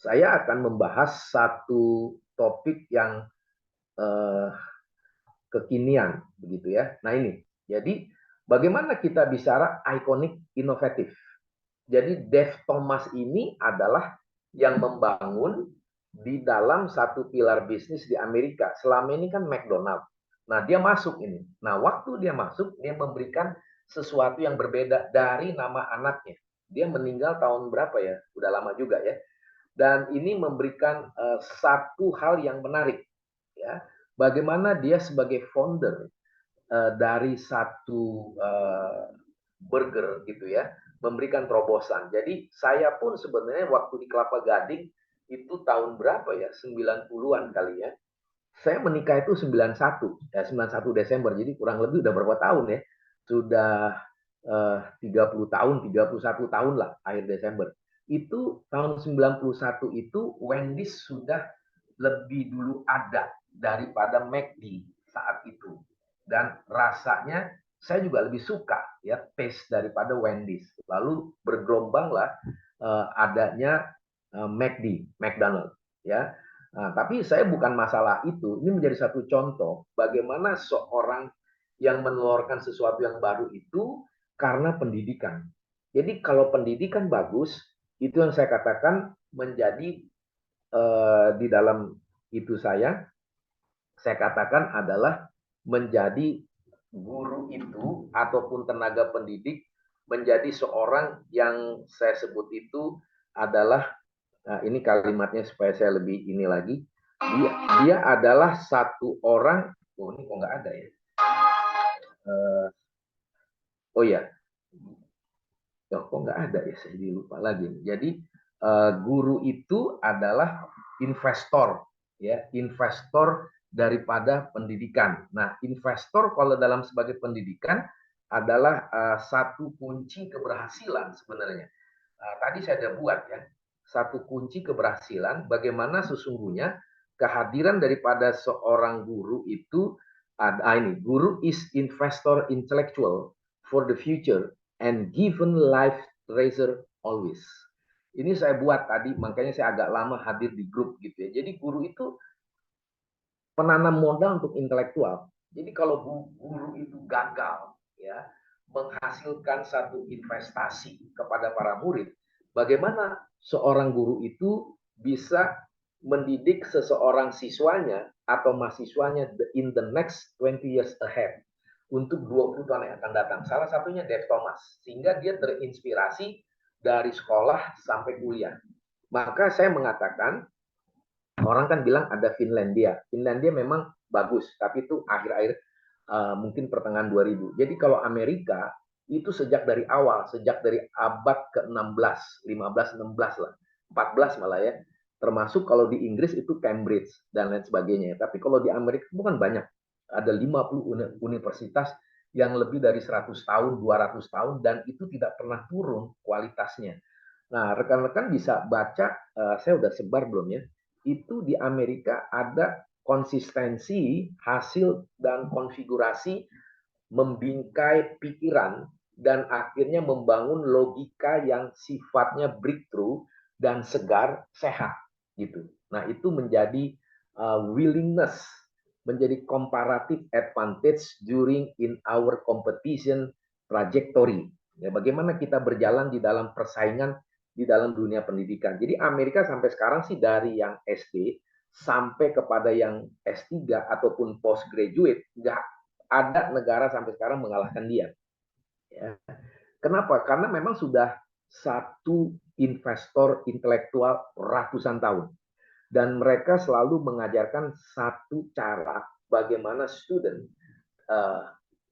saya akan membahas satu topik yang eh, kekinian, begitu ya. Nah ini, jadi bagaimana kita bicara ikonik inovatif. Jadi Dave Thomas ini adalah yang membangun di dalam satu pilar bisnis di Amerika. Selama ini kan McDonald. Nah dia masuk ini. Nah waktu dia masuk, dia memberikan sesuatu yang berbeda dari nama anaknya. Dia meninggal tahun berapa ya? Udah lama juga ya. Dan ini memberikan satu hal yang menarik, ya. Bagaimana dia sebagai founder dari satu burger gitu ya, memberikan terobosan. Jadi saya pun sebenarnya waktu di Kelapa Gading itu tahun berapa ya? 90-an kali ya. Saya menikah itu 91, ya 91 Desember. Jadi kurang lebih udah berapa tahun ya? Sudah 30 tahun, 31 tahun lah akhir Desember. Itu tahun 91 itu Wendy's sudah lebih dulu ada daripada McD saat itu. Dan rasanya saya juga lebih suka ya taste daripada Wendy's. Lalu bergelombanglah adanya McD, McDonald ya. Nah, tapi saya bukan masalah itu. Ini menjadi satu contoh bagaimana seorang yang mengeluarkan sesuatu yang baru itu karena pendidikan. Jadi kalau pendidikan bagus, itu yang saya katakan menjadi di dalam itu saya katakan adalah menjadi guru itu ataupun tenaga pendidik menjadi seorang yang saya sebut itu adalah ini kalimatnya supaya saya lebih ini lagi dia adalah satu orang ini kok nggak ada ya oh ya kok nggak ada ya saya lupa lagi jadi guru itu adalah investor ya investor daripada pendidikan. Nah investor kalau dalam sebagai pendidikan adalah satu kunci keberhasilan sebenarnya. Tadi saya sudah buat ya satu kunci keberhasilan bagaimana sesungguhnya kehadiran daripada seorang guru itu ada ini guru is investor intellectual for the future and given life treasure always. Ini saya buat tadi, makanya saya agak lama hadir di grup gitu ya. Jadi guru itu penanam modal untuk intelektual. Jadi kalau guru itu gagal ya menghasilkan satu investasi kepada para murid, bagaimana seorang guru itu bisa mendidik seseorang siswanya atau mahasiswanya in the next 20 years ahead untuk 20 tahun yang akan datang. Salah satunya Dave Thomas, sehingga dia terinspirasi dari sekolah sampai kuliah. Maka saya mengatakan orang kan bilang ada Finlandia. Finlandia memang bagus, tapi itu akhir-akhir mungkin pertengahan 2000. Jadi kalau Amerika itu sejak dari awal, sejak dari abad ke-16, 15, 16 lah, 14 malah ya. Termasuk kalau di Inggris itu Cambridge dan lain sebagainya. Tapi kalau di Amerika bukan banyak. Ada 50 universitas yang lebih dari 100 tahun, 200 tahun, dan itu tidak pernah turun kualitasnya. Nah, rekan-rekan bisa baca, saya udah sebar belum ya, itu di Amerika ada konsistensi hasil dan konfigurasi membingkai pikiran dan akhirnya membangun logika yang sifatnya breakthrough dan segar sehat gitu. Nah itu menjadi willingness, menjadi comparative advantage during in our competition trajectory. Ya, bagaimana kita berjalan di dalam persaingan di dalam dunia pendidikan. Jadi Amerika sampai sekarang sih dari yang SD sampai kepada yang S3 ataupun postgraduate nggak ada negara sampai sekarang mengalahkan dia. Ya. Kenapa? Karena memang sudah satu investor intelektual ratusan tahun. Dan mereka selalu mengajarkan satu cara bagaimana student,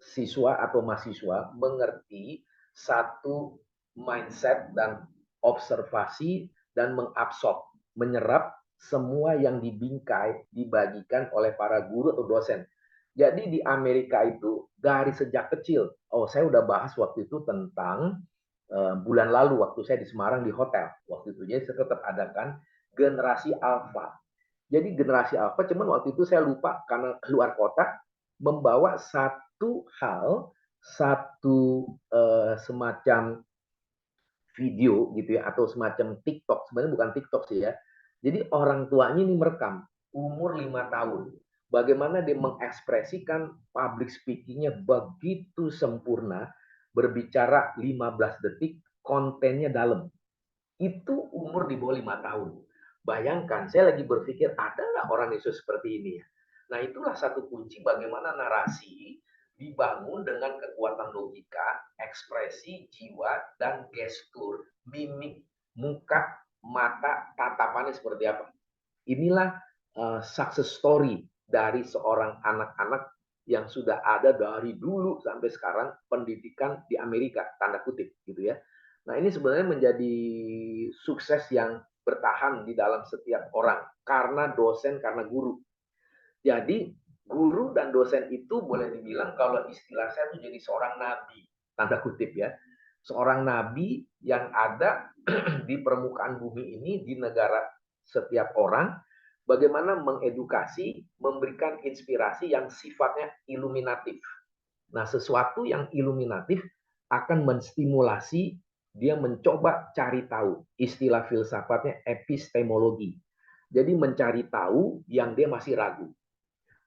siswa atau mahasiswa mengerti satu mindset dan observasi dan mengabsorb, menyerap semua yang dibingkai, dibagikan oleh para guru atau dosen. Jadi di Amerika itu dari sejak kecil, saya udah bahas waktu itu tentang bulan lalu waktu saya di Semarang di hotel. Waktu itu jadi saya tetap adakan generasi alfa. Jadi generasi alfa, cuman waktu itu saya lupa karena keluar kota membawa satu hal, satu semacam video gitu ya atau semacam TikTok. Sebenarnya bukan TikTok sih ya. Jadi orang tuanya ini merekam umur 5 tahun. Bagaimana dia mengekspresikan public speaking-nya begitu sempurna, berbicara 15 detik, kontennya dalam. Itu umur di bawah 5 tahun. Bayangkan, saya lagi berpikir, ada nggak orang Yesus seperti ini ya? Nah, itulah satu kunci bagaimana narasi dibangun dengan kekuatan logika, ekspresi, jiwa, dan gestur, mimik, muka, mata, tatapannya seperti apa. Inilah success story dari seorang anak-anak yang sudah ada dari dulu sampai sekarang pendidikan di Amerika, tanda kutip gitu ya. Nah, ini sebenarnya menjadi sukses yang bertahan di dalam setiap orang karena dosen, karena guru. Jadi, guru dan dosen itu boleh dibilang kalau istilah saya itu jadi seorang nabi, tanda kutip ya. Seorang nabi yang ada di permukaan bumi ini, di negara setiap orang, bagaimana mengedukasi, memberikan inspirasi yang sifatnya iluminatif. Nah, sesuatu yang iluminatif akan menstimulasi dia mencoba cari tahu. Istilah filsafatnya epistemologi. Jadi mencari tahu yang dia masih ragu.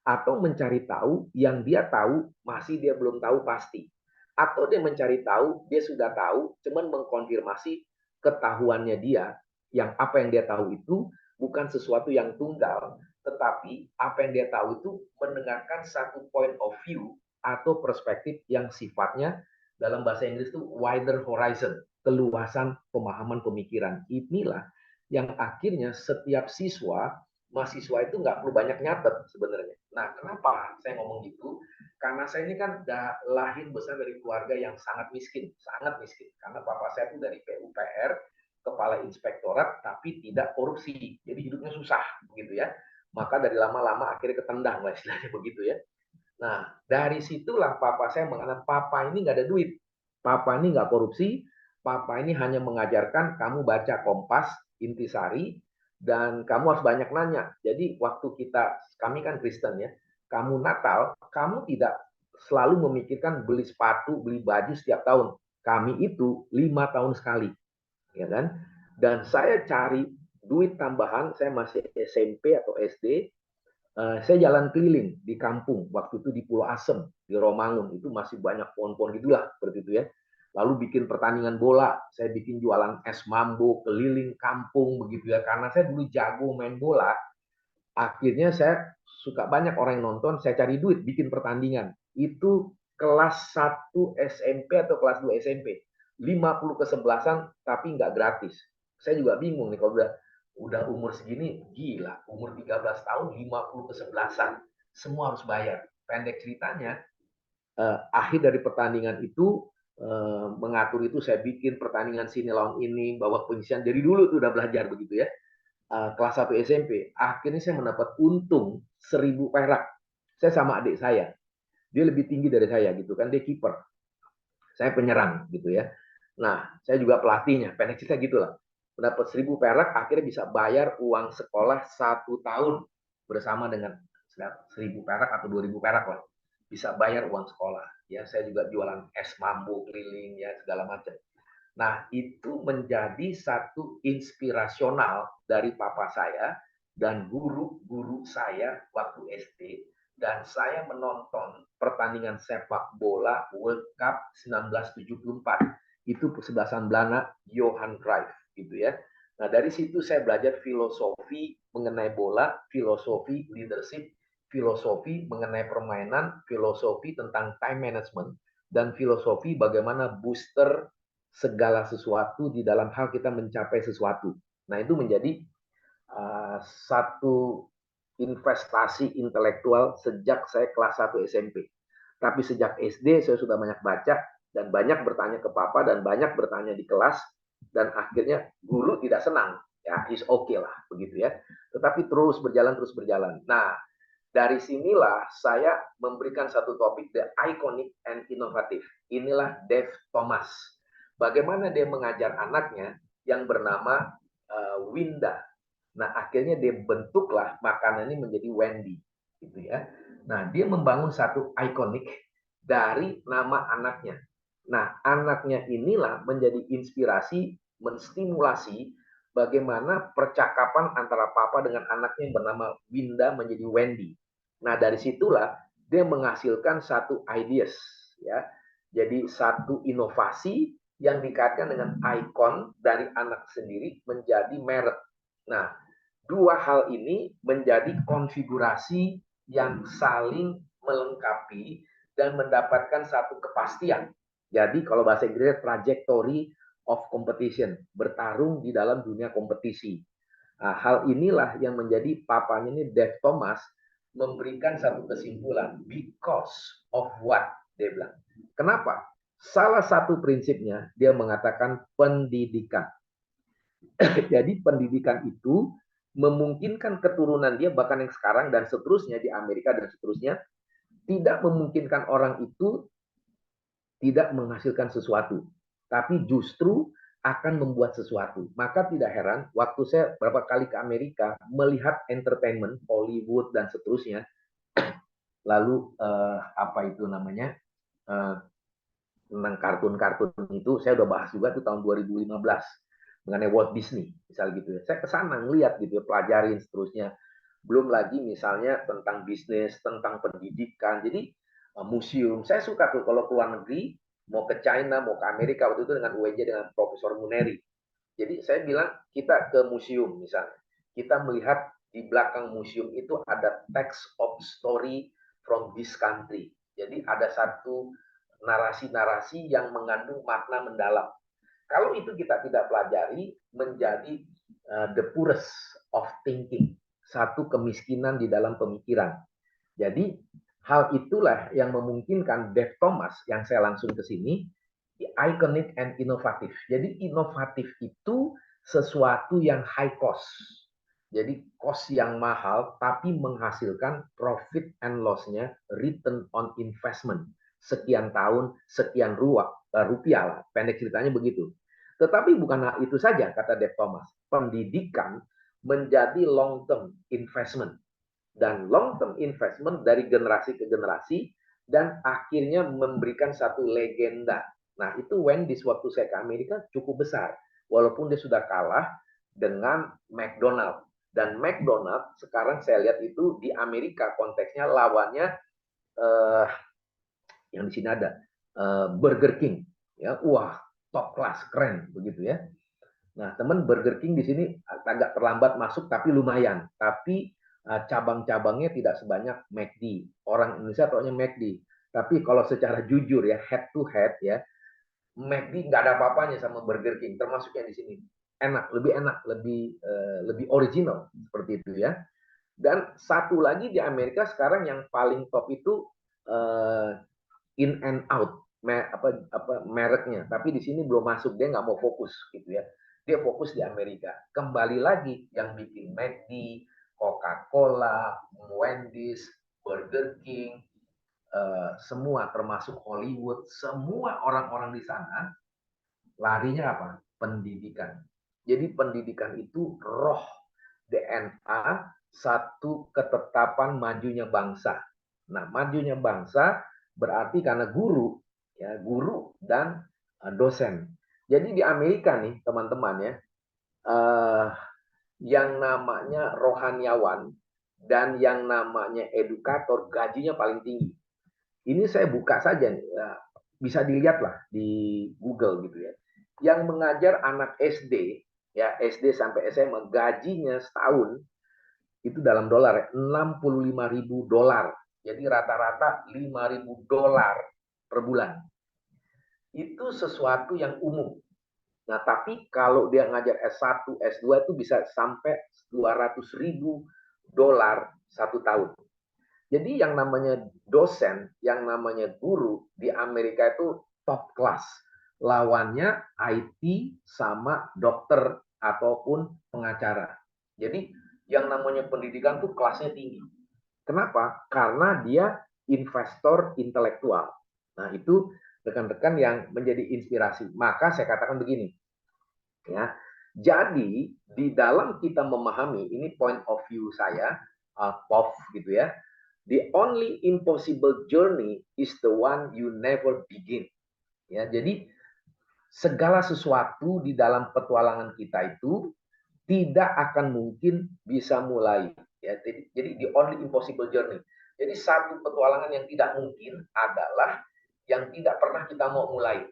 Atau mencari tahu yang dia tahu masih dia belum tahu pasti. Atau dia mencari tahu, dia sudah tahu, cuman mengkonfirmasi ketahuannya dia, yang apa yang dia tahu itu bukan sesuatu yang tunggal, tetapi apa yang dia tahu itu mendengarkan satu point of view atau perspektif yang sifatnya dalam bahasa Inggris itu wider horizon, keluasan pemahaman pemikiran. Inilah yang akhirnya setiap siswa, mahasiswa itu nggak perlu banyak nyatet sebenarnya. Nah, kenapa saya ngomong gitu? Karena saya ini kan lahir besar dari keluarga yang sangat miskin, sangat miskin. Karena papa saya itu dari PUPR, kepala inspektorat, tapi tidak korupsi. Jadi hidupnya susah, begitu ya. Maka dari lama-lama akhirnya ketendang lah istilahnya begitu ya. Nah, dari situlah papa saya mengatakan, papa ini nggak ada duit. Papa ini nggak korupsi. Papa ini hanya mengajarkan kamu baca Kompas, Intisari, dan kamu harus banyak nanya. Jadi waktu kami kan Kristen ya, kamu Natal, kamu tidak selalu memikirkan beli sepatu, beli baju setiap tahun. Kami itu 5 tahun sekali, ya kan? Dan saya cari duit tambahan, saya masih SMP atau SD, saya jalan keliling di kampung, waktu itu di Pulau Asem, di Romangun, itu masih banyak pohon-pohon gitulah, seperti itu ya. Lalu bikin pertandingan bola, saya bikin jualan es mambo, keliling kampung, begitu ya. Karena saya dulu jago main bola, akhirnya saya suka banyak orang yang nonton, saya cari duit, bikin pertandingan. Itu kelas 1 SMP atau kelas 2 SMP. 50-11, tapi nggak gratis. Saya juga bingung nih kalau udah umur segini, gila, umur 13 tahun 50-11, semua harus bayar. Pendek ceritanya, akhir dari pertandingan itu, mengatur itu, saya bikin pertandingan sini lawan ini, bawa penyisian, dari dulu tuh udah belajar begitu ya. Kelas 1 SMP, akhirnya saya mendapat untung 1.000 perak. Saya sama adik saya, dia lebih tinggi dari saya gitu kan, dia kiper, saya penyerang gitu ya. Nah, saya juga pelatihnya, pendek cerita gitulah. Mendapat 1.000 perak, akhirnya bisa bayar uang sekolah 1 tahun bersama dengan 1.000 perak atau 2.000 perak lah. Bisa bayar uang sekolah. Ya, saya juga jualan es mambo keliling ya segala macam. Nah, itu menjadi satu inspirasional dari papa saya dan guru-guru saya waktu SD. Dan saya menonton pertandingan sepak bola World Cup 1974. Itu kesebelasan Belanda, Johan Cruyff gitu ya. Nah, dari situ saya belajar filosofi mengenai bola, filosofi leadership, filosofi mengenai permainan, filosofi tentang time management, dan filosofi bagaimana booster segala sesuatu di dalam hal kita mencapai sesuatu. Nah, itu menjadi satu investasi intelektual sejak saya kelas 1 SMP. Tapi sejak SD saya sudah banyak baca dan banyak bertanya ke papa dan banyak bertanya di kelas, dan akhirnya guru tidak senang. Ya, is okay lah begitu ya. Tetapi terus berjalan. Nah, dari sinilah saya memberikan satu topik, the iconic and innovative. Inilah Dave Thomas. Bagaimana dia mengajar anaknya yang bernama Winda. Nah, akhirnya dia bentuklah makanan ini menjadi Wendy, gitu ya. Nah, dia membangun satu ikonik dari nama anaknya. Nah, anaknya inilah menjadi inspirasi, menstimulasi bagaimana percakapan antara papa dengan anaknya yang bernama Winda menjadi Wendy. Nah, dari situlah dia menghasilkan satu ideas, ya. Jadi satu inovasi yang dikaitkan dengan ikon dari anak sendiri menjadi merek. Nah, dua hal ini menjadi konfigurasi yang saling melengkapi dan mendapatkan satu kepastian. Jadi kalau bahasa Inggrisnya trajectory of competition, bertarung di dalam dunia kompetisi. Nah, hal inilah yang menjadi papanya ini Dave Thomas memberikan satu kesimpulan, because of what, dia bilang. Kenapa? Salah satu prinsipnya dia mengatakan pendidikan. Jadi pendidikan itu memungkinkan keturunan dia bahkan yang sekarang dan seterusnya di Amerika dan seterusnya tidak memungkinkan orang itu tidak menghasilkan sesuatu, tapi justru akan membuat sesuatu. Maka tidak heran waktu saya berapa kali ke Amerika melihat entertainment, Hollywood dan seterusnya, lalu apa itu namanya tentang kartun-kartun itu saya udah bahas juga tuh tahun 2015 mengenai Walt Disney misal gitu ya. Saya kesana ngeliat gitu ya, pelajarin seterusnya. Belum lagi misalnya tentang bisnis, tentang pendidikan. Jadi museum. Saya suka tuh kalau keluar negeri, mau ke China, mau ke Amerika waktu itu dengan UNJ dengan Profesor Muneri. Jadi saya bilang kita ke museum misalnya. Kita melihat di belakang museum itu ada text of story from this country. Jadi ada satu narasi-narasi yang mengandung makna mendalam. Kalau itu kita tidak pelajari, menjadi the poorest of thinking, satu kemiskinan di dalam pemikiran. Jadi hal itulah yang memungkinkan Dave Thomas yang saya langsung ke sini, iconic and inovatif. Jadi inovatif itu sesuatu yang high cost. Jadi cost yang mahal tapi menghasilkan profit and loss-nya return on investment. Sekian tahun, sekian rupiah lah. Pendek ceritanya begitu. Tetapi bukan itu saja, kata Dave Thomas. Pendidikan menjadi long term investment. Dan long term investment dari generasi ke generasi dan akhirnya memberikan satu legenda. Nah, itu Wendy's waktu saya ke Amerika cukup besar. Walaupun dia sudah kalah dengan McDonald. Dan McDonald sekarang saya lihat itu di Amerika konteksnya lawannya yang di sini ada Burger King. Ya, wah, top class, keren begitu ya. Nah, teman Burger King di sini agak terlambat masuk tapi lumayan. Tapi cabang-cabangnya tidak sebanyak McD. Orang Indonesia taunya McD. Tapi kalau secara jujur ya, head to head ya, McD nggak ada apa-apanya sama Burger King, termasuk yang di sini. Enak, lebih original seperti itu ya. Dan satu lagi di Amerika sekarang yang paling top itu in and out mereknya, tapi di sini belum masuk, dia nggak mau fokus gitu ya, dia fokus di Amerika. Kembali lagi yang bikin McD, Coca-Cola, Wendy's, Burger King, semua termasuk Hollywood, semua orang-orang di sana larinya apa? Pendidikan. Jadi pendidikan itu roh DNA satu ketetapan majunya bangsa. Nah, majunya bangsa berarti karena guru, ya guru dan dosen. Jadi di Amerika nih teman-teman ya, yang namanya rohaniawan dan yang namanya edukator gajinya paling tinggi. Ini saya buka saja nih, ya, bisa dilihat lah di Google gitu ya. Yang mengajar anak SD, ya SD sampai SMA gajinya setahun itu dalam dolar ya, 65.000 dolar. Jadi rata-rata 5.000 dolar per bulan. Itu sesuatu yang umum. Nah, tapi kalau dia ngajar S1, S2 itu bisa sampai 200.000 dolar satu tahun. Jadi yang namanya dosen, yang namanya guru di Amerika itu top class. Lawannya IT sama dokter ataupun pengacara. Jadi yang namanya pendidikan tuh kelasnya tinggi. Kenapa? Karena dia investor intelektual. Nah, itu rekan-rekan yang menjadi inspirasi. Maka saya katakan begini, ya. Jadi di dalam kita memahami, ini point of view saya, POV gitu ya. The only impossible journey is the one you never begin. Ya, jadi segala sesuatu di dalam petualangan kita itu tidak akan mungkin bisa mulai. Ya, jadi the only impossible journey. Jadi satu petualangan yang tidak mungkin adalah yang tidak pernah kita mau mulai.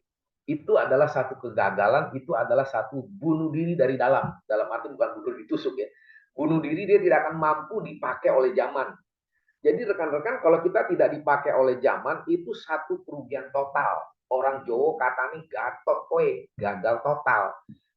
Itu adalah satu kegagalan, itu adalah satu bunuh diri dari dalam. Dalam arti bukan bunuh ditusuk ya. Bunuh diri dia tidak akan mampu dipakai oleh zaman. Jadi rekan-rekan, kalau kita tidak dipakai oleh zaman, itu satu kerugian total. Orang Jawa katanya gatot kowe, gagal total.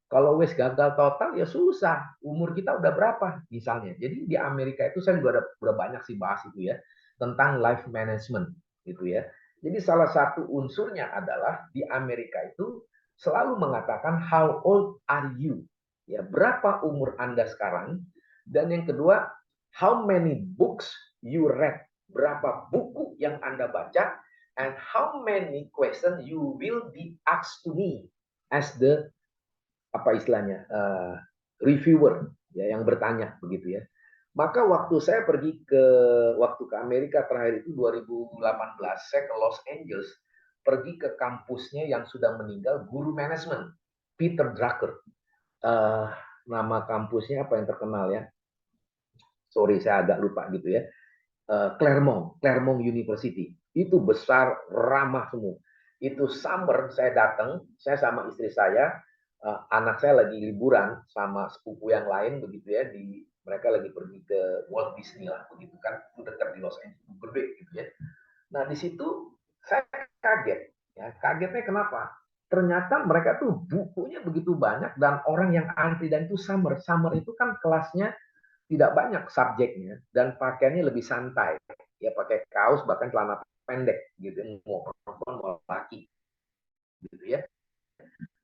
Kalau wes gagal total ya susah. Umur kita udah berapa misalnya. Jadi di Amerika itu saya juga udah banyak sih bahas itu ya tentang life management gitu ya. Jadi salah satu unsurnya adalah di Amerika itu selalu mengatakan how old are you? Ya, berapa umur Anda sekarang? Dan yang kedua, how many books you read? Berapa buku yang Anda baca? And how many questions you will be asked to me as the apa istilahnya reviewer ya yang bertanya begitu ya. Maka waktu ke Amerika terakhir itu 2018 saya ke Los Angeles pergi ke kampusnya yang sudah meninggal guru manajemen Peter Drucker. Uh, Nama kampusnya apa yang terkenal ya? Sorry saya agak lupa gitu ya. Claremont University. Itu besar, ramah semua. Itu summer saya datang, saya sama istri saya, anak saya lagi liburan sama sepupu yang lain begitu ya, mereka lagi pergi ke Walt Disney lah begitu kan, itu dekat di Los Angeles, gede gitu ya. Nah di situ saya kaget, ya kagetnya kenapa? Ternyata mereka tuh bukunya begitu banyak dan orang yang antri dan itu summer itu kan kelasnya tidak banyak subjeknya dan pakaiannya lebih santai ya pakai kaos bahkan celana pendek gitu mau perempuan mau laki gitu ya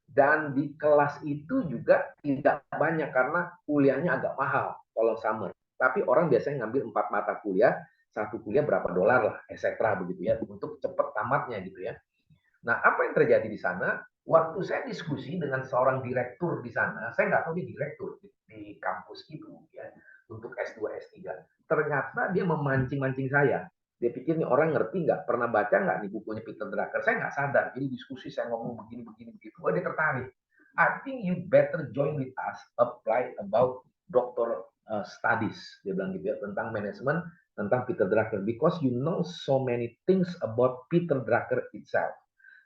dan di kelas itu juga tidak banyak karena kuliahnya agak mahal kalau summer tapi orang biasanya ngambil 4 mata kuliah satu kuliah berapa dolar lah etc begitu ya untuk cepat tamatnya gitu ya. Nah apa yang terjadi di sana waktu saya diskusi dengan seorang direktur di sana saya nggak tahu dia direktur di kampus itu ya untuk S2 S3 ternyata dia memancing-mancing saya. Dia pikir nih orang ngerti nggak, pernah baca nggak nih bukunya Peter Drucker. Saya nggak sadar. Jadi diskusi saya ngomong begini begitu. Oh dia tertarik. I think you better join with us, apply about doctor studies. Dia bilang gitu ya tentang manajemen, tentang Peter Drucker. Because you know so many things about Peter Drucker itself.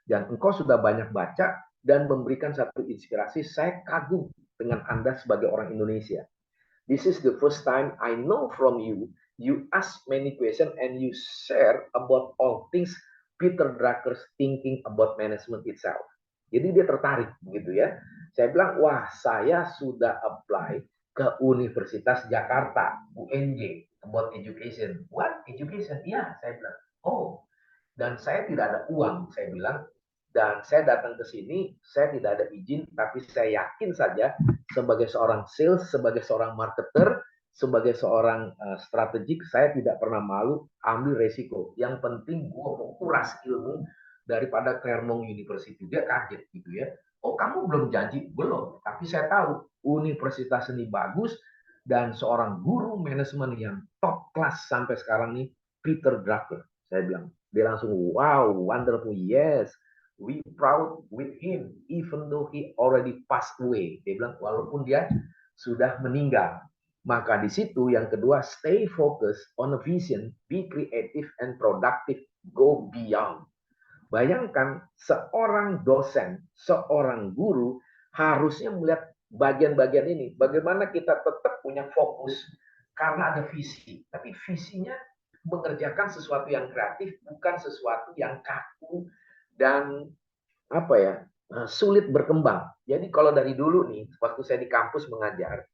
Dan engkau sudah banyak baca dan memberikan satu inspirasi. Saya kagum dengan Anda sebagai orang Indonesia. This is the first time I know from you. You ask many questions and you share about all things Peter Drucker's thinking about management itself. Jadi dia tertarik begitu ya. Saya bilang, wah saya sudah apply ke Universitas Jakarta, UNJ, about education. What education? Ya, saya bilang. Oh, dan saya tidak ada uang, saya bilang. Dan saya datang ke sini, saya tidak ada izin, tapi saya yakin saja sebagai seorang sales, sebagai seorang marketer, sebagai seorang strategik, saya tidak pernah malu ambil resiko. Yang penting gue mau kuras ilmu daripada Claremont University. Dia kaget gitu ya. Oh kamu belum janji? Belum. Tapi saya tahu universitas ini bagus dan seorang guru manajemen yang top kelas sampai sekarang nih, Peter Drucker. Saya bilang, dia langsung, wow, wonderful, yes. We proud with him, even though he already passed away. Dia bilang, walaupun dia sudah meninggal. Maka di situ yang kedua, stay focused on a vision, be creative and productive, go beyond. Bayangkan seorang dosen, seorang guru harusnya melihat bagian-bagian ini. Bagaimana kita tetap punya fokus karena ada visi. Tapi visinya mengerjakan sesuatu yang kreatif, bukan sesuatu yang kaku dan apa ya sulit berkembang. Jadi kalau dari dulu nih, waktu saya di kampus mengajar,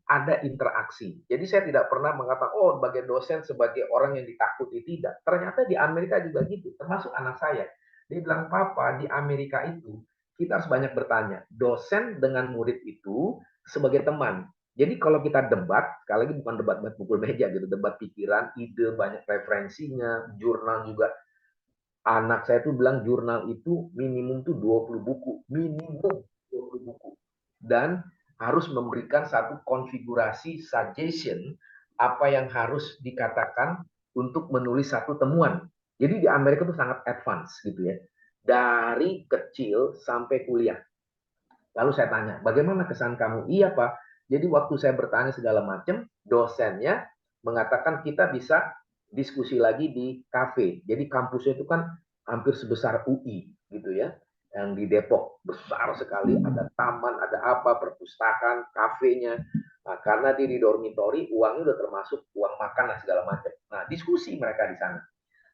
ada interaksi. Jadi saya tidak pernah mengatakan, oh sebagai dosen, sebagai orang yang ditakuti. Tidak. Ternyata di Amerika juga gitu, termasuk anak saya. Dia bilang, papa, di Amerika itu kita harus banyak bertanya. Dosen dengan murid itu sebagai teman. Jadi kalau kita debat, sekali lagi bukan debat pukul meja gitu, debat pikiran, ide, banyak referensinya, jurnal juga. Anak saya tuh bilang jurnal itu minimum tuh 20 buku. Minimum 20 buku. Dan harus memberikan satu konfigurasi suggestion apa yang harus dikatakan untuk menulis satu temuan. Jadi di Amerika itu sangat advance gitu ya. Dari kecil sampai kuliah. Lalu saya tanya, bagaimana kesan kamu? Iya Pak, Jadi waktu saya bertanya segala macam, dosennya mengatakan kita bisa diskusi lagi di kafe. Jadi kampusnya itu kan hampir sebesar UI gitu ya. Yang di Depok besar sekali, ada taman, ada apa, perpustakaan, kafenya. Nah, karena di dormitori uangnya udah termasuk uang makan dan segala macam. Nah, diskusi mereka di sana.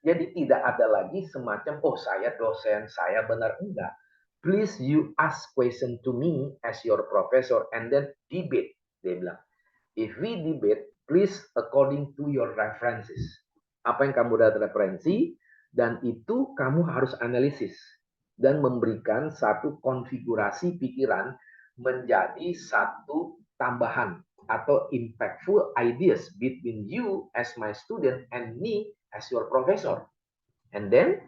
Jadi tidak ada lagi semacam, oh saya dosen, saya benar. Enggak. Please you ask question to me as your professor and then debate. Dia bilang, if we debate, please according to your references. Apa yang kamu dapat referensi, dan itu kamu harus analisis. Dan memberikan satu konfigurasi pikiran menjadi satu tambahan atau impactful ideas between you as my student and me as your professor. And then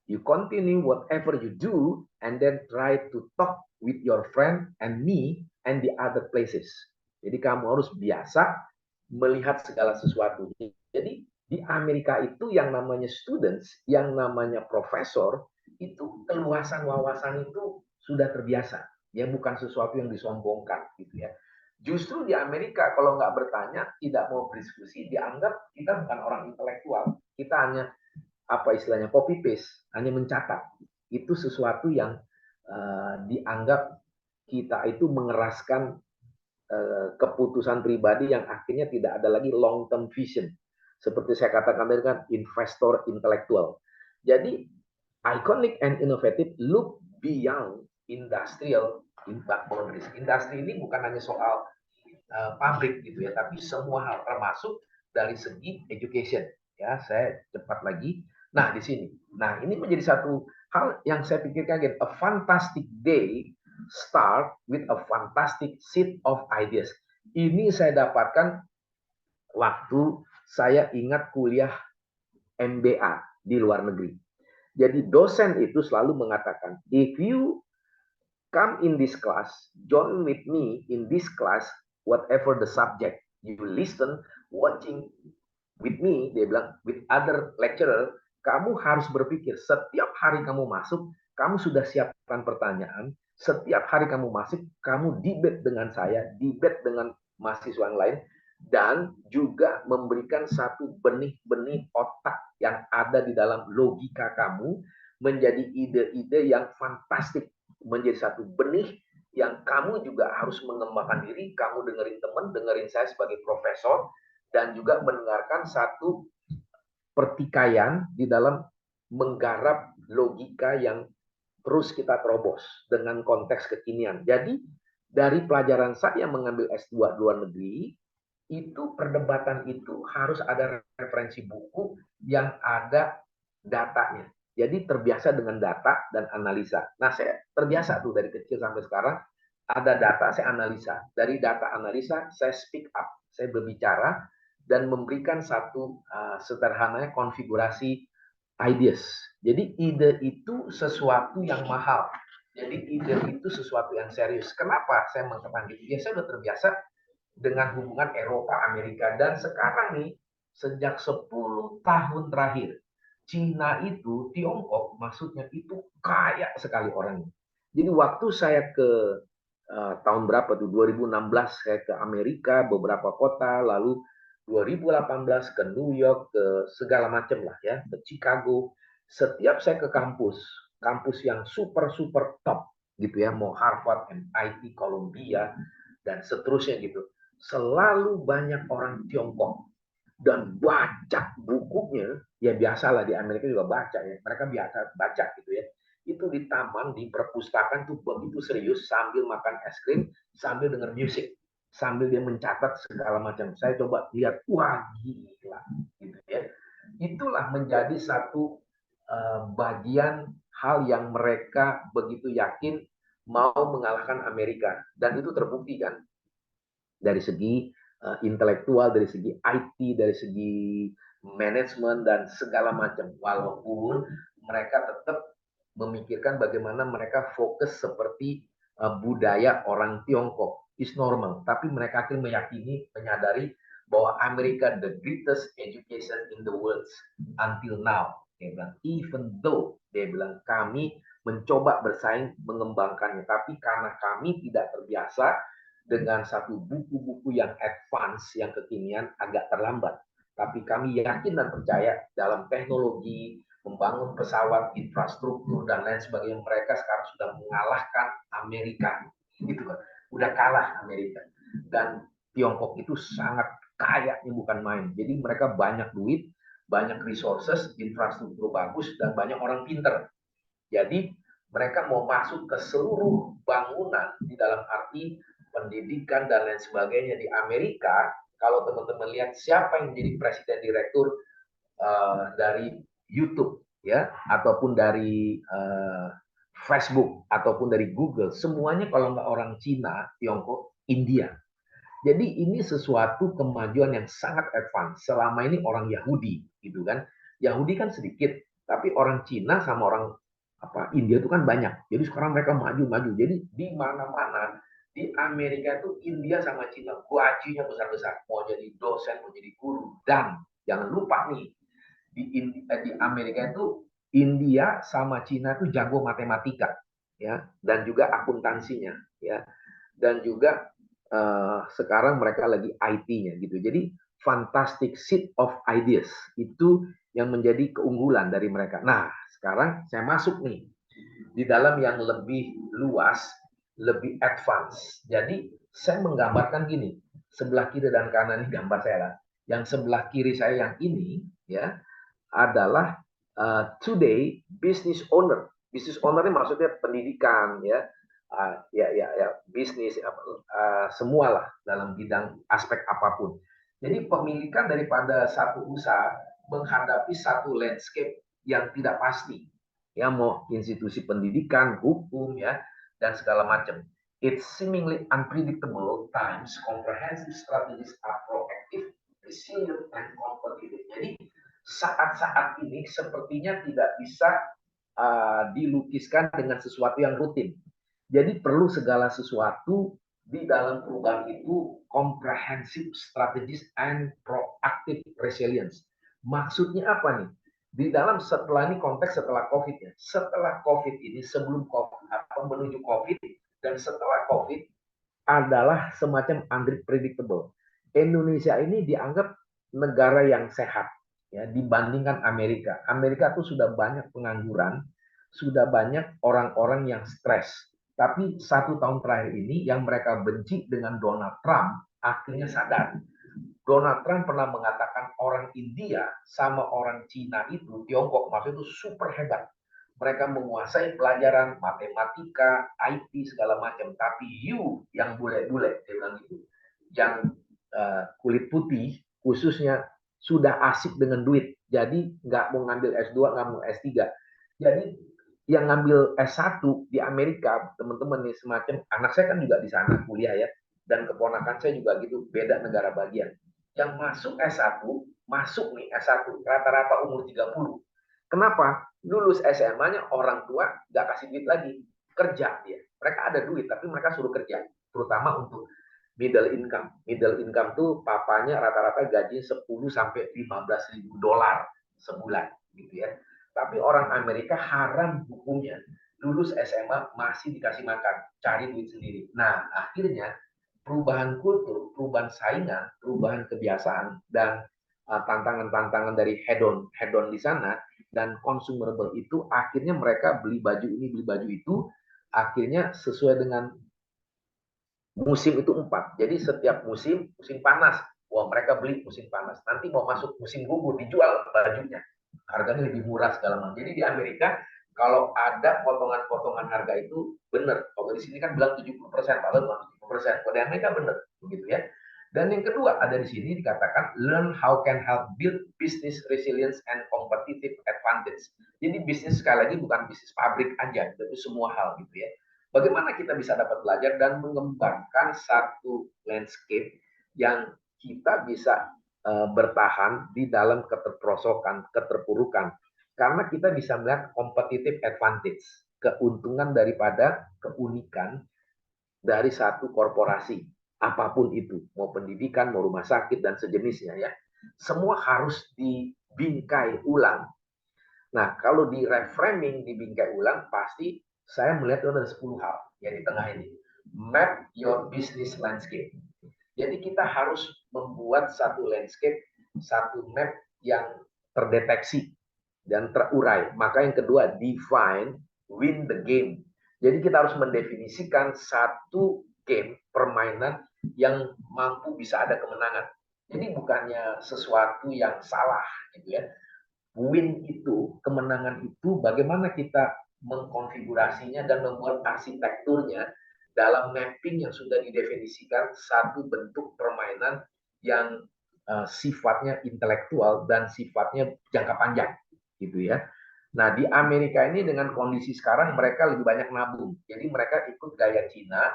you continue whatever you do and then try to talk with your friend and me and the other places. Jadi kamu harus biasa melihat segala sesuatu. Jadi di Amerika itu yang namanya students, yang namanya profesor, itu keluasan wawasan itu sudah terbiasa. Ya bukan sesuatu yang disombongkan gitu ya. Justru di Amerika kalau nggak bertanya, tidak mau berdiskusi, dianggap kita bukan orang intelektual. Kita hanya apa istilahnya copy paste, hanya mencatat. Itu sesuatu yang dianggap kita itu mengeraskan keputusan pribadi yang akhirnya tidak ada lagi long term vision. Seperti saya katakan tadi kan investor intelektual. Jadi iconic and innovative look beyond industrial impact boundaries. Industri ini bukan hanya soal pabrik gitu ya, tapi semua hal termasuk dari segi education. Ya, saya cepat lagi. Nah, di sini. Nah, ini menjadi satu hal yang saya pikirkan again, a fantastic day start with a fantastic set of ideas. Ini saya dapatkan waktu saya ingat kuliah MBA di luar negeri. Jadi dosen itu selalu mengatakan, if you come in this class, join with me in this class, whatever the subject, you listen, watching with me, dia bilang, with other lecturer, kamu harus berpikir, setiap hari kamu masuk, kamu sudah siapkan pertanyaan, setiap hari kamu masuk, kamu debate dengan saya, debate dengan mahasiswa yang lain, dan juga memberikan satu benih-benih otak yang ada di dalam logika kamu, menjadi ide-ide yang fantastik, menjadi satu benih yang kamu juga harus mengembangkan diri, kamu dengerin teman, dengerin saya sebagai profesor, dan juga mendengarkan satu pertikaian di dalam menggarap logika yang terus kita terobos dengan konteks kekinian. Jadi dari pelajaran saya mengambil S2 luar negeri, itu perdebatan itu harus ada referensi buku yang ada datanya. Jadi terbiasa dengan data dan analisa. Nah, saya terbiasa tuh dari kecil sampai sekarang, ada data saya analisa. Dari data analisa saya speak up, saya berbicara dan memberikan satu sederhananya konfigurasi ideas. Jadi ide itu sesuatu yang mahal. Jadi ide itu sesuatu yang serius. Kenapa saya mengatakan gitu? Ya saya sudah terbiasa dengan hubungan Eropa Amerika, dan sekarang nih sejak 10 tahun terakhir Cina itu, Tiongkok maksudnya itu kaya sekali orangnya. Jadi waktu saya ke tahun berapa tuh 2016 saya ke Amerika beberapa kota, lalu 2018 ke New York, ke segala macam lah ya, ke Chicago. Setiap saya ke kampus, kampus yang super super top gitu ya, mau Harvard, MIT, Columbia dan seterusnya gitu. Selalu banyak orang Tiongkok dan baca bukunya, ya biasalah di Amerika juga baca ya, mereka biasa baca gitu ya. Itu di taman, di perpustakaan tuh begitu serius sambil makan es krim, sambil denger musik, sambil dia mencatat segala macam. Saya coba lihat, wah gila gitu ya. Itulah menjadi satu bagian hal yang mereka begitu yakin mau mengalahkan Amerika, dan itu terbukti kan dari segi intelektual, dari segi IT, dari segi manajemen dan segala macam. Walaupun mereka tetap memikirkan bagaimana mereka fokus seperti budaya orang Tiongkok is normal, tapi mereka akhirnya meyakini, menyadari bahwa Amerika the greatest education in the world until now. Dia bilang, even though dia bilang kami mencoba bersaing mengembangkannya, tapi karena kami tidak terbiasa dengan satu buku-buku yang advance, yang kekinian agak terlambat. Tapi kami yakin dan percaya dalam teknologi, membangun pesawat, infrastruktur, dan lain sebagainya, mereka sekarang sudah mengalahkan Amerika. Gitu kan. Udah kalah Amerika. Dan Tiongkok itu sangat kaya, ini bukan main. Jadi mereka banyak duit, banyak resources, infrastruktur bagus, dan banyak orang pinter. Jadi mereka mau masuk ke seluruh bangunan di dalam arti pendidikan dan lain sebagainya di Amerika. Kalau teman-teman lihat siapa yang jadi presiden direktur dari YouTube ya, ataupun dari Facebook ataupun dari Google, semuanya kalau nggak orang Cina, Tiongkok, India. Jadi ini sesuatu kemajuan yang sangat advance. Selama ini orang Yahudi, gitu kan? Yahudi kan sedikit, tapi orang Cina sama orang India itu kan banyak. Jadi sekarang mereka maju-maju. Jadi di mana-mana di Amerika itu India sama Cina gajinya besar-besar. Mau jadi dosen, mau jadi guru. Dan jangan lupa nih, di Amerika itu India sama Cina itu jago matematika, ya, dan juga akuntansinya, ya, dan juga sekarang mereka lagi IT-nya gitu. Jadi fantastic seed of ideas itu yang menjadi keunggulan dari mereka. Nah, sekarang saya masuk nih di dalam yang lebih luas, lebih advance. Jadi saya menggambarkan gini, sebelah kiri dan kanan ini gambar saya lah. Yang sebelah kiri saya yang ini ya adalah today business owner. Business owner ini maksudnya pendidikan ya, bisnis semualah dalam bidang aspek apapun. Jadi pemilikan daripada satu usaha menghadapi satu landscape yang tidak pasti. Ya mau institusi pendidikan, hukum ya dan segala macam. It's seemingly unpredictable times, comprehensive strategies are proactive, resilient, and competitive. Jadi saat-saat ini sepertinya tidak bisa dilukiskan dengan sesuatu yang rutin. Jadi perlu segala sesuatu di dalam perubahan itu comprehensive strategies and proactive resilience. Maksudnya apa nih? Di dalam setelah ini konteks setelah COVID ya. Setelah COVID ini sebelum COVID atau menuju COVID dan setelah COVID adalah semacam unpredictable. Indonesia ini dianggap negara yang sehat ya dibandingkan Amerika. Amerika tuh sudah banyak pengangguran, sudah banyak orang-orang yang stres. Tapi 1 tahun terakhir ini yang mereka benci dengan Donald Trump akhirnya sadar. Donald Trump pernah mengatakan orang India sama orang Cina itu, Tiongkok maksudnya itu super hebat. Mereka menguasai pelajaran matematika, IT segala macam. Tapi you yang bule-bule, dia bilang gitu, yang kulit putih khususnya sudah asik dengan duit. Jadi nggak mau ngambil S2, nggak mau S3. Jadi yang ngambil S1 di Amerika, teman-teman nih semacam, anak saya kan juga di sana kuliah ya, dan keponakan saya juga gitu, beda negara bagian. Yang masuk S1, masuk nih S1, rata-rata umur 30. Kenapa? Lulus SMA-nya orang tua nggak kasih duit lagi, kerja dia. Mereka ada duit, tapi mereka suruh kerja, terutama untuk middle income. Middle income tuh papanya rata-rata gaji 10 sampai 15 ribu dolar sebulan gitu ya. Tapi orang Amerika haram hukumnya. Lulus SMA masih dikasih makan, cari duit sendiri. Nah, akhirnya perubahan kultur, perubahan saingan, perubahan kebiasaan dan tantangan-tantangan dari hedon di sana dan consumable itu akhirnya mereka beli baju ini, beli baju itu, akhirnya sesuai dengan musim itu 4. Jadi setiap musim panas, wah mereka beli musim panas. Nanti mau masuk musim gugur, dijual bajunya. Harganya lebih murah segala macam. Jadi di Amerika kalau ada potongan-potongan harga itu benar. Kalau di sini kan bilang 70%, padahal bukan 70%. Kalau di Amerika benar, begitu ya. Dan yang kedua ada di sini dikatakan learn how can help build business resilience and competitive advantage. Jadi bisnis sekali lagi bukan bisnis pabrik aja, tapi semua hal gitu ya. Bagaimana kita bisa dapat belajar dan mengembangkan satu landscape yang kita bisa bertahan di dalam keterperosokan, keterpurukan. Karena kita bisa melihat competitive advantage, keuntungan daripada keunikan dari satu korporasi, apapun itu, mau pendidikan, mau rumah sakit, dan sejenisnya ya. Semua harus dibingkai ulang. Nah, kalau di reframing, dibingkai ulang, pasti saya melihat itu ada 10 hal yang di tengah ini. map your business landscape. Jadi kita harus membuat satu landscape, satu map yang terdeteksi dan terurai. Maka yang kedua, define, win the game. Jadi kita harus mendefinisikan satu game, permainan yang mampu bisa ada kemenangan. Jadi bukannya sesuatu yang salah gitu ya. Win itu, kemenangan itu bagaimana kita mengkonfigurasinya dan membuat arsitekturnya dalam mapping yang sudah didefinisikan satu bentuk permainan yang sifatnya intelektual dan sifatnya jangka panjang gitu ya. Nah, di Amerika ini dengan kondisi sekarang mereka lebih banyak nabung. Jadi mereka ikut gaya Cina,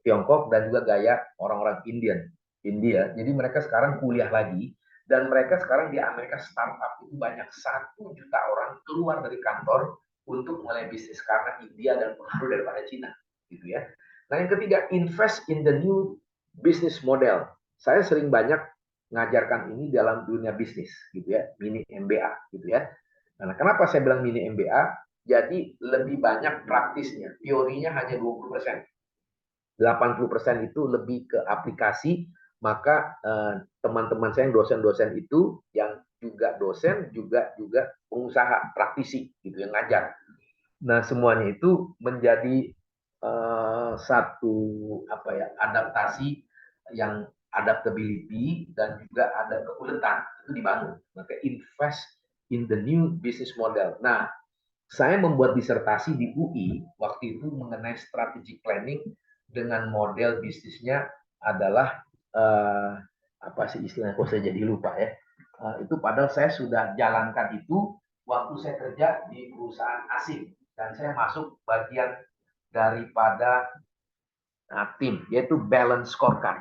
Tiongkok dan juga gaya orang-orang India. Jadi mereka sekarang kuliah lagi dan mereka sekarang di Amerika startup itu banyak 1 juta orang keluar dari kantor untuk mulai bisnis karena India dan pengaruh daripada Cina gitu ya. Nah, yang ketiga, invest in the new business model. Saya sering banyak ngajarkan ini dalam dunia bisnis gitu ya, mini MBA gitu ya. Nah, kenapa saya bilang mini MBA? Jadi lebih banyak praktisnya, teorinya hanya 20%. 80% itu lebih ke aplikasi, maka teman-teman saya yang dosen-dosen itu yang juga dosen juga pengusaha praktisi gitu yang ngajar. Nah, semuanya itu menjadi satu adaptasi yang adaptability dan juga ada keuletan itu dibangun. Maka invest in the new business model. Nah, saya membuat disertasi di UI waktu itu mengenai strategic planning dengan model bisnisnya adalah apa sih istilahnya, kok saya jadi lupa ya. Itu padahal saya sudah jalankan itu waktu saya kerja di perusahaan asing dan saya masuk bagian daripada tim yaitu balance scorecard.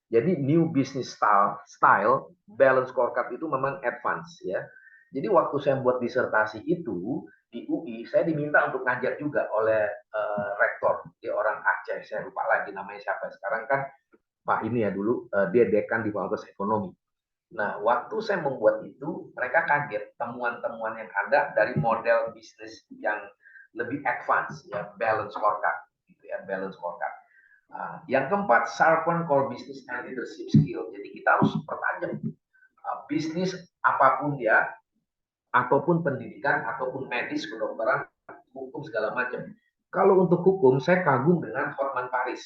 Jadi new business style balance scorecard itu memang advance ya. Jadi waktu saya buat disertasi itu di UI, saya diminta untuk ngajar juga oleh rektor, dia orang Aceh, saya lupa lagi namanya siapa. Sekarang kan Pak ini ya dulu dia dekan di Fakultas Ekonomi. Nah, waktu saya membuat itu, mereka kaget temuan-temuan yang ada dari model bisnis yang lebih advance ya, balance scorecard gitu ya, balance scorecard. Yang keempat, sharpen core business and leadership skill. Jadi kita harus pertajam bisnis apapun dia, ataupun pendidikan, ataupun medis, kedokteran, hukum segala macam. Kalau untuk hukum, saya kagum dengan Hotman Paris.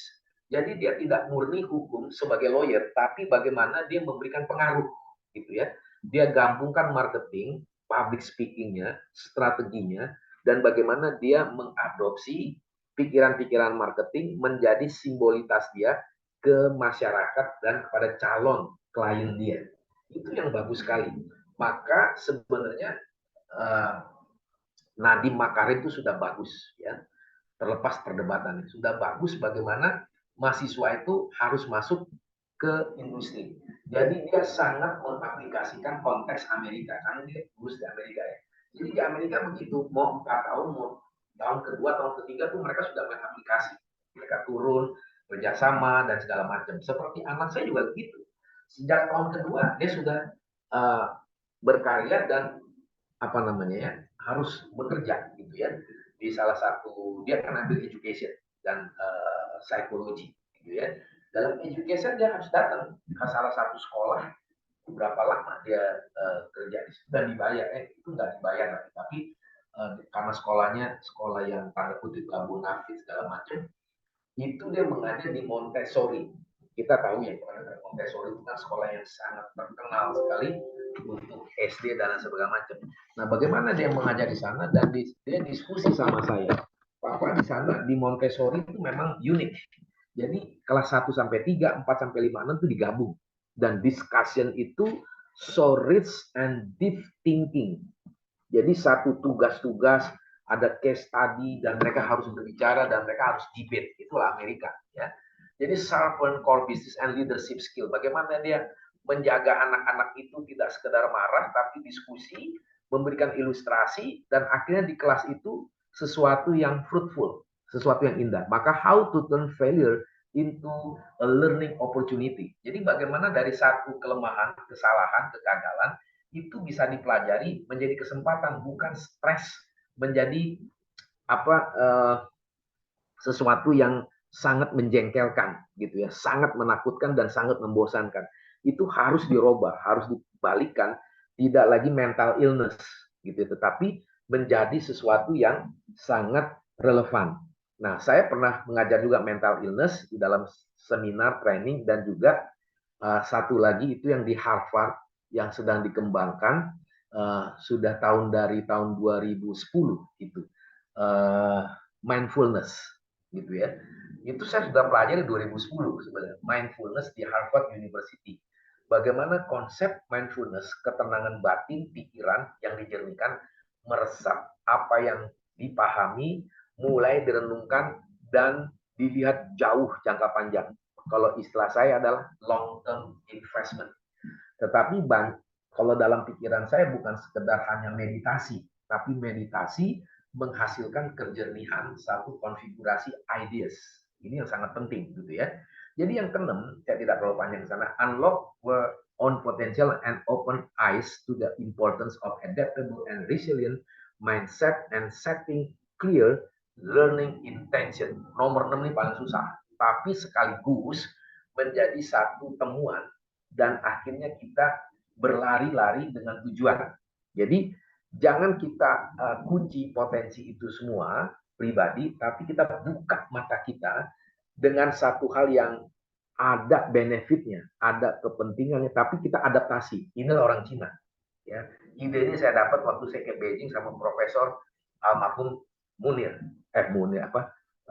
Jadi dia tidak murni hukum sebagai lawyer, tapi bagaimana dia memberikan pengaruh, gitu ya. Dia gabungkan marketing, public speakingnya, strateginya, dan bagaimana dia mengadopsi pikiran-pikiran marketing menjadi simbolitas dia ke masyarakat dan kepada calon klien dia. Itu yang bagus sekali. Maka sebenarnya Nadiem Makarim itu sudah bagus ya, terlepas perdebatannya sudah bagus bagaimana mahasiswa itu harus masuk ke industri. Jadi dia sangat mengaplikasikan konteks Amerika karena dia lulus di Amerika ya. Jadi di Amerika begitu mau 4 tahun, mau tahun kedua, tahun ketiga tuh mereka sudah main aplikasi, mereka turun kerjasama dan segala macam. Seperti anak saya juga begitu. Sejak tahun kedua dia sudah berkarya dan apa namanya ya, harus bekerja gitu ya di salah satu, dia kan ambil education dan psikologi gitu ya. Dalam education dia harus datang ke salah satu sekolah, berapa lama dia kerja di situ dan dibayar, itu nggak dibayar lagi, tapi karena sekolahnya sekolah yang tanda kutip abu nafis segala macam, itu dia mengajar di Montessori. Kita tahu ya, Montessori itu kan sekolah yang sangat terkenal sekali untuk SD dan segala macam. Nah, bagaimana dia mengajar di sana dan dia diskusi sama saya. Papa di sana di Montessori itu memang unik. Jadi kelas 1 sampai 3, 4 sampai 5, 6 itu digabung. Dan discussion itu so rich and deep thinking. Jadi satu tugas-tugas, ada case study dan mereka harus berbicara dan mereka harus debate. Itulah Amerika ya. Jadi sharpen core business and leadership skill. Bagaimana dia menjaga anak-anak itu tidak sekedar marah tapi diskusi, memberikan ilustrasi dan akhirnya di kelas itu sesuatu yang fruitful, sesuatu yang indah. Maka how to turn failure into a learning opportunity. Jadi bagaimana dari satu kelemahan, kesalahan, kegagalan itu bisa dipelajari menjadi kesempatan, bukan stres menjadi apa sesuatu yang sangat menjengkelkan gitu ya, sangat menakutkan dan sangat membosankan. Itu harus dirubah, harus dibalikkan, tidak lagi mental illness gitu, tetapi menjadi sesuatu yang sangat relevan. Nah, saya pernah mengajar juga mental illness di dalam seminar training dan juga satu lagi itu yang di Harvard yang sedang dikembangkan sudah dari tahun 2010 itu mindfulness gitu ya. Itu saya sudah pelajari 2010 sebenarnya, mindfulness di Harvard University. Bagaimana konsep mindfulness, ketenangan batin, pikiran yang dijernihkan, meresap apa yang dipahami, mulai direnungkan dan dilihat jauh jangka panjang. Kalau istilah saya adalah long term investment. Tetapi kalau dalam pikiran saya bukan sekedar hanya meditasi, tapi meditasi menghasilkan kejernihan satu konfigurasi ideas. Ini yang sangat penting gitu ya. Jadi yang keenam, saya tidak terlalu panjang ke sana, unlock your own potential and open eyes to the importance of adaptable and resilient mindset and setting clear learning intention. Nomor 6 ini paling susah, tapi sekaligus menjadi satu temuan dan akhirnya kita berlari-lari dengan tujuan. Jadi jangan kita kunci potensi itu semua pribadi, tapi kita buka mata kita dengan satu hal yang ada benefitnya, ada kepentingannya, tapi kita adaptasi. Inilah orang Cina. Ya, ide ini saya dapat waktu saya ke Beijing sama Profesor almarhum Munir,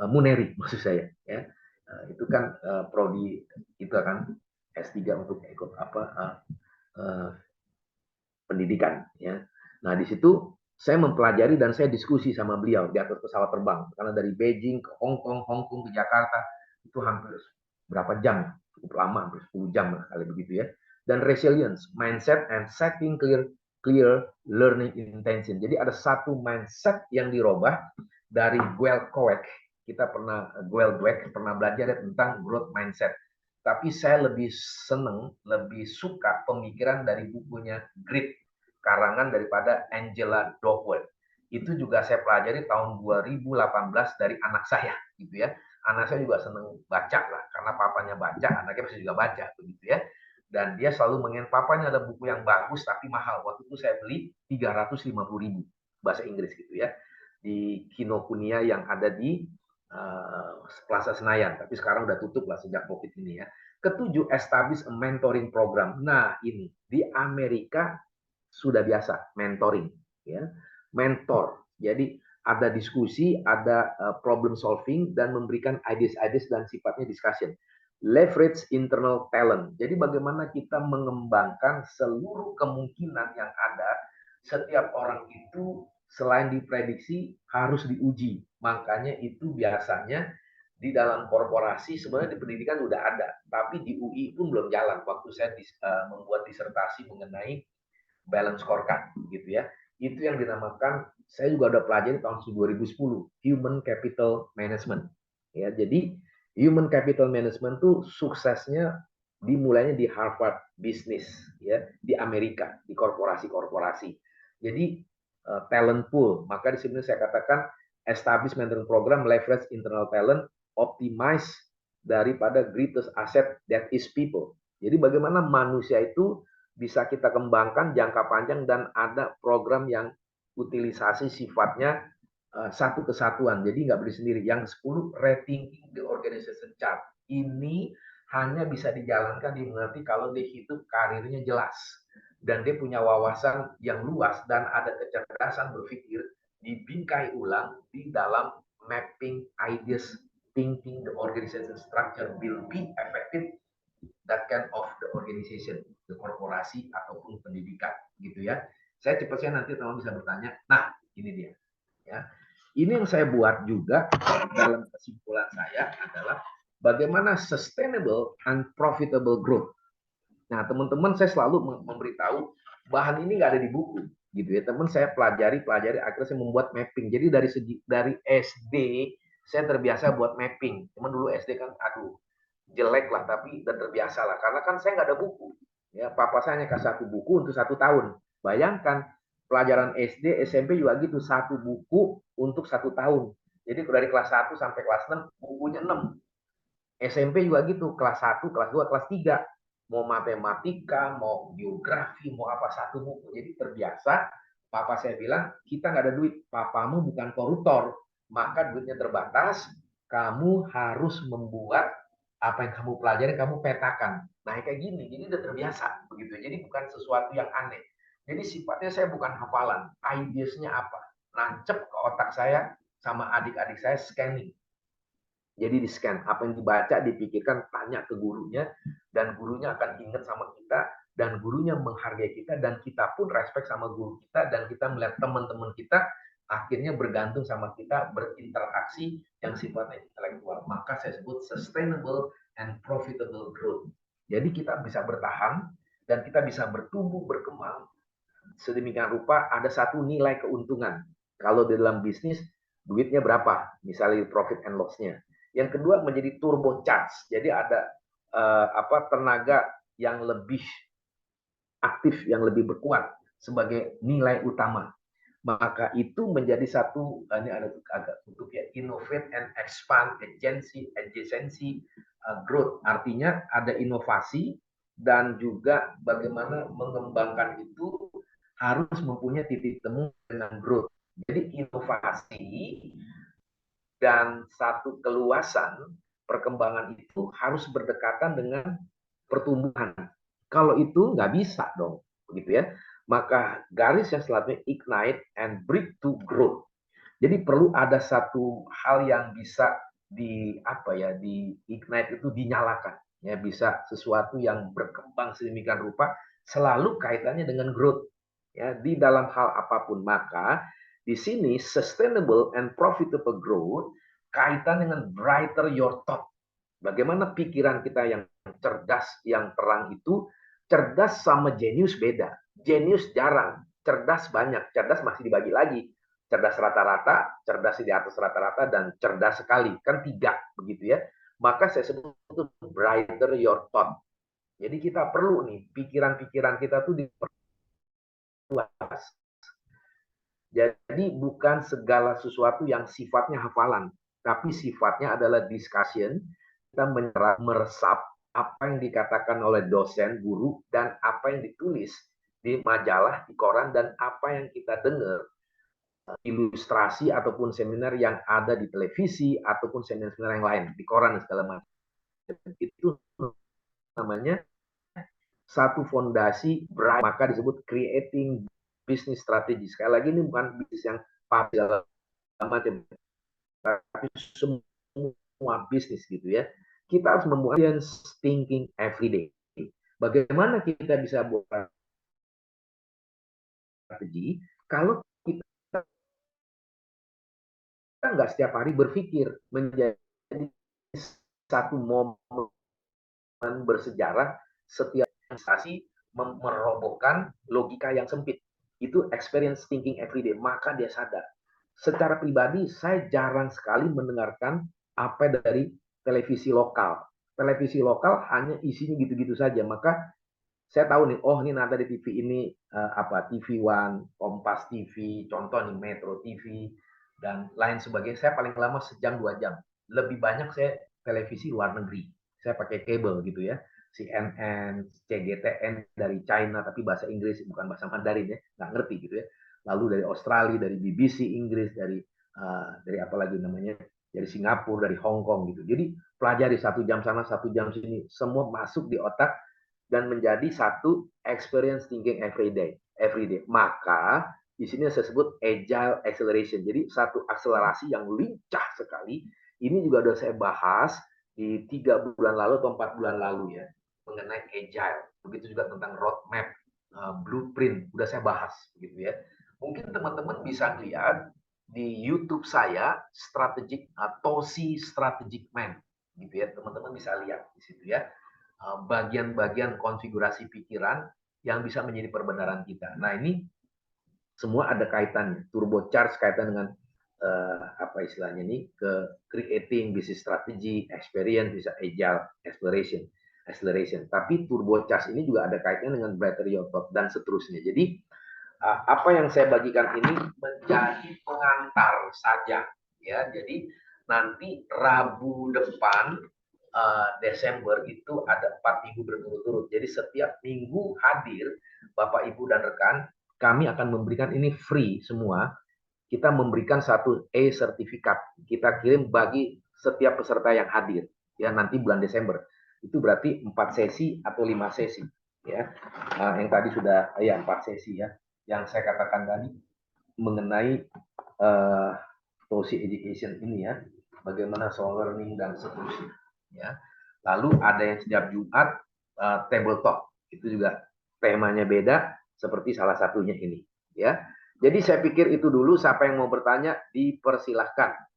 Muneri maksud saya. Ya, itu kan prodi itu kan S3 untuk ikut pendidikan ya. Nah, di situ saya mempelajari dan saya diskusi sama beliau di atas pesawat terbang karena dari Beijing ke Hong Kong ke Jakarta itu hampir berapa jam, cukup lama, hampir 10 jam kali begitu ya. Dan resilience, mindset and setting clear learning intention. Jadi ada satu mindset yang dirubah dari Guel Dweck. Kita Guel Dweck pernah belajar tentang growth mindset. Tapi saya lebih seneng, lebih suka pemikiran dari bukunya Grit, karangan daripada Angela Duckworth. Itu juga saya pelajari tahun 2018 dari anak saya, gitu ya. Anak saya juga seneng baca lah, karena papanya baca, anaknya pasti juga baca, begitu ya. Dan dia selalu mengingat papanya ada buku yang bagus tapi mahal. Waktu itu saya beli 350.000 bahasa Inggris gitu ya di Kinokuniya yang ada di Plaza Senayan, tapi sekarang udah tutup lah sejak COVID ini ya. Ketujuh, establish a mentoring program. Nah, ini di Amerika sudah biasa mentoring ya. Mentor. Jadi ada diskusi, ada problem solving dan memberikan ideas dan sifatnya discussion. Leverage internal talent. Jadi bagaimana kita mengembangkan seluruh kemungkinan yang ada. Setiap orang itu selain diprediksi harus diuji. Makanya itu biasanya di dalam korporasi sebenarnya di pendidikan udah ada, tapi di UI pun belum jalan. Waktu saya membuat disertasi mengenai balance scorecard gitu ya. Itu yang dinamakan, saya juga udah pelajari tahun 2010, human capital management. Ya, jadi human capital management tuh suksesnya dimulainya di Harvard Business ya, di Amerika, di korporasi-korporasi. Jadi talent pool, maka di sini saya katakan establish mentoring program, leverage internal talent, optimize daripada greatest asset that is people. Jadi bagaimana manusia itu bisa kita kembangkan jangka panjang dan ada program yang utilisasi sifatnya satu kesatuan. Jadi nggak berdiri sendiri. Yang 10, rethinking the organization chart. Ini hanya bisa dijalankan dimengerti kalau dia hidup karirnya jelas. Dan dia punya wawasan yang luas dan ada kecerdasan berpikir dibingkai ulang di dalam mapping ideas, thinking the organization structure will be effective that kind of the organization, the korporasi ataupun pendidikan gitu ya. Saya cepat saya nanti teman bisa bertanya. Nah, ini dia. Ya. Ini yang saya buat juga dalam kesimpulan saya adalah bagaimana sustainable and profitable growth. Nah, teman-teman saya selalu memberitahu bahan ini nggak ada di buku gitu ya. Teman saya pelajari akhirnya saya membuat mapping. Jadi dari SD saya terbiasa buat mapping. Cuman dulu SD kan aduh jelek lah, tapi udah terbiasa lah karena kan saya nggak ada buku ya. Papa saya hanya kasih satu buku untuk 1 tahun. Bayangkan pelajaran SD SMP juga gitu, satu buku untuk 1 tahun. Jadi dari kelas 1 sampai kelas 6 bukunya 6. SMP juga gitu, kelas 1, kelas 2, kelas 3. Mau matematika, mau geografi, mau apa, satu buku. Jadi terbiasa, papa saya bilang, kita nggak ada duit, papamu bukan koruptor, maka duitnya terbatas, kamu harus membuat apa yang kamu pelajari, kamu petakan. Nah, kayak gini, jadi udah terbiasa begitu. Jadi bukan sesuatu yang aneh. Jadi sifatnya saya bukan hafalan, ideasnya apa, nancep ke otak saya sama adik-adik saya, scanning. Jadi di scan, apa yang dibaca, dipikirkan, tanya ke gurunya, dan gurunya akan ingat sama kita, dan gurunya menghargai kita, dan kita pun respect sama guru kita, dan kita melihat teman-teman kita akhirnya bergantung sama kita, berinteraksi yang sifatnya intelektual. Maka saya sebut sustainable and profitable growth. Jadi kita bisa bertahan, dan kita bisa bertumbuh, berkembang, sedemikian rupa ada satu nilai keuntungan. Kalau di dalam bisnis, duitnya berapa? Misalnya profit and loss-nya. Yang kedua menjadi turbo charge. Jadi ada tenaga yang lebih aktif, yang lebih berkuat sebagai nilai utama. Maka itu menjadi satu, ini ada agak tutup ya, innovate and expand adjacency growth. Artinya ada inovasi dan juga bagaimana mengembangkan itu harus mempunyai titik temu dengan growth. Jadi inovasi dan satu keluasan perkembangan itu harus berdekatan dengan pertumbuhan. Kalau itu nggak bisa dong, begitu ya. Maka garis yang selanjutnya ignite and bring to growth. Jadi perlu ada satu hal yang bisa di ignite itu dinyalakan, ya, bisa sesuatu yang berkembang sedemikian rupa selalu kaitannya dengan growth, ya, di dalam hal apapun. Maka di sini sustainable and profitable growth kaitan dengan brighter your thought. Bagaimana pikiran kita yang cerdas, yang terang itu, cerdas sama jenius beda. Jenius jarang, cerdas banyak. Cerdas masih dibagi lagi. Cerdas rata-rata, cerdas di atas rata-rata, dan cerdas sekali. Kan 3, begitu ya. Maka saya sebut itu brighter your thought. Jadi kita perlu nih, pikiran-pikiran kita tuh diperluas. Jadi bukan segala sesuatu yang sifatnya hafalan, tapi sifatnya adalah discussion. Kita meresap apa yang dikatakan oleh dosen, guru, dan apa yang ditulis di majalah, di koran, dan apa yang kita dengar, ilustrasi ataupun seminar yang ada di televisi, ataupun seminar-seminar yang lain, di koran dan segala macam. Itu namanya satu fondasi, maka disebut creating business strategy. Sekali lagi ini bukan bisnis yang segala macam, tapi semua bisnis gitu ya. Kita harus membuat thinking every day. Bagaimana kita bisa buat strategi kalau kita nggak setiap hari berpikir menjadi satu momen bersejarah setiap investasi merobohkan logika yang sempit. Itu experience thinking every day. Maka dia sadar. Secara pribadi, saya jarang sekali mendengarkan apa dari televisi lokal. Televisi lokal hanya isinya gitu-gitu saja. Maka saya tahu nih, oh ini nanti di TV ini TV One, Kompas TV, contoh nih Metro TV, dan lain sebagainya. Saya paling lama sejam 2 jam. Lebih banyak saya televisi luar negeri. Saya pakai kabel gitu ya. CNN, CGTN dari China, tapi bahasa Inggris, bukan bahasa Mandarin ya, nggak ngerti gitu ya. Lalu dari Australia, dari BBC Inggris, dari apa lagi namanya, dari Singapura, dari Hong Kong gitu. Jadi pelajari 1 jam sana, 1 jam sini, semua masuk di otak dan menjadi satu experience thinking every day. Maka di sini saya sebut agile acceleration. Jadi satu akselerasi yang lincah sekali. Ini juga sudah saya bahas di 3 bulan lalu atau 4 bulan lalu ya, mengenai agile. Begitu juga tentang roadmap, blueprint, udah saya bahas gitu ya. Mungkin teman-teman bisa lihat di YouTube saya strategic Tosi Strategic Man gitu ya. Teman-teman bisa lihat di situ ya, bagian-bagian konfigurasi pikiran yang bisa menjadi perbenaran kita. Nah, ini semua ada kaitannya. Turbocharge kaitan dengan apa istilahnya ini, ke creating business strategy, experience, bisa agile acceleration. Tapi turbocharge ini juga ada kaitannya dengan brighter your thought dan seterusnya. Jadi apa yang saya bagikan ini menjadi pengantar saja ya. Jadi nanti Rabu depan Desember itu ada 4 minggu berturut-turut. Jadi setiap minggu hadir Bapak Ibu dan rekan, kami akan memberikan ini free semua. Kita memberikan satu sertifikat. Kita kirim bagi setiap peserta yang hadir. Ya nanti bulan Desember. Itu berarti 4 sesi atau 5 sesi. Ya, yang tadi sudah 4 sesi ya. Yang saya katakan tadi mengenai Tosi Education ini ya, bagaimana soal learning dan seterusnya. Ya. Lalu ada yang setiap Jumat table talk, itu juga temanya beda seperti salah satunya ini. Ya, jadi saya pikir itu dulu. Siapa yang mau bertanya dipersilahkan.